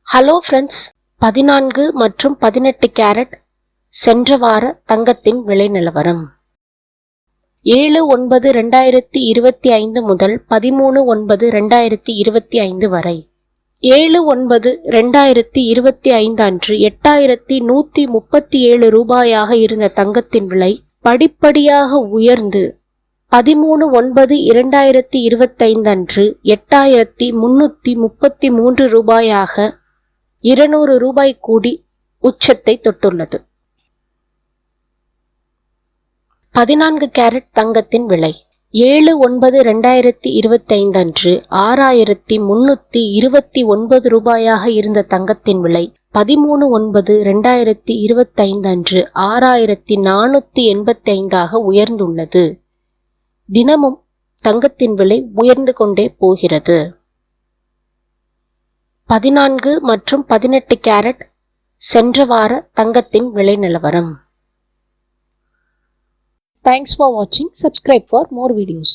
Hello friends, 14 மற்றும் 18 carrot சென்ற வார தங்கத்தின் விலை நிலவரம். 7/9/2025 முதல் 13/9/2025 வரை. 7/9/2025 அன்று 8137 ரூபாயாக இருந்த தங்கத்தின் விலை படிப்படியாக உயர்ந்து 13/9/2025 அன்று 8333 ரூபாயாக 200 ரூபாய் கூடி உச்சத்தை தொட்டுள்ளது. 14 கேரட் தங்கத்தின் விலை 7/9/2025 அன்று 6329 ரூபாயாக இருந்த தங்கத்தின் விலை 13/9/2025 அன்று 6485 உயர்ந்துள்ளது. தினமும் தங்கத்தின் விலை உயர்ந்து கொண்டே போகிறது. 14 மற்றும் 18 கேரட் சென்ற வார தங்கத்தின் விலை நிலவரம். Thanks for watching. Subscribe for more videos.